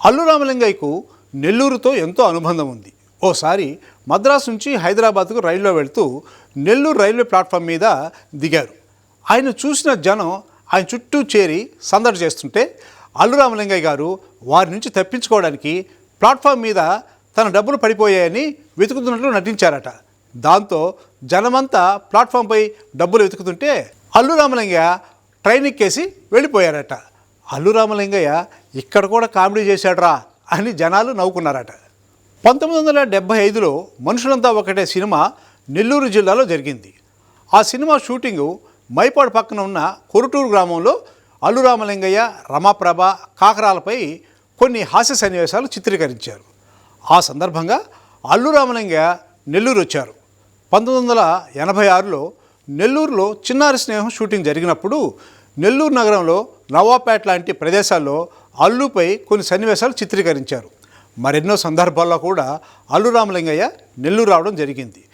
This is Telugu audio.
అల్లు రామలింగయ్యకు నెల్లూరుతో ఎంతో అనుబంధం ఉంది. ఓసారి మద్రాసు నుంచి హైదరాబాద్కు రైల్లో వెళుతూ నెల్లూరు రైల్వే ప్లాట్ఫామ్ మీద దిగారు. ఆయన చూసిన జనం ఆయన చుట్టూ చేరి సందడి చేస్తుంటే అల్లు రామలింగయ్య గారు వారి నుంచి తప్పించుకోవడానికి ప్లాట్ఫామ్ మీద తన డబ్బులు పడిపోయాయని వెతుకుతున్నట్లు నటించారట. దాంతో జనమంతా ప్లాట్ఫామ్పై డబ్బులు వెతుకుతుంటే అల్లు రామలింగయ్య ట్రైన్ ఎక్కేసి వెళ్ళిపోయారట. అల్లు రామలింగయ్య ఇక్కడ కూడా కామెడీ చేశాడ్రా అని జనాలు నవ్వుకున్నారట. 1975లో మనుషులంతా ఒకటే సినిమా నెల్లూరు జిల్లాలో జరిగింది. ఆ సినిమా షూటింగు మైపాడు పక్కన ఉన్న కొరుటూరు గ్రామంలో అల్లు రామలింగయ్య, రమాప్రభ, కాకరాలపై కొన్ని హాస్య సన్నివేశాలు చిత్రీకరించారు. ఆ సందర్భంగా అల్లు రామలింగయ్య నెల్లూరు వచ్చారు. 1986లో నెల్లూరులో చిన్నారి స్నేహం షూటింగ్ జరిగినప్పుడు నెల్లూరు నగరంలో నవాపేట లాంటి ప్రదేశాల్లో అల్లుపై కొన్ని సన్నివేశాలు చిత్రీకరించారు. మరెన్నో సందర్భాల్లో కూడా అల్లు రామలింగయ్య నెల్లూరు రావడం జరిగింది.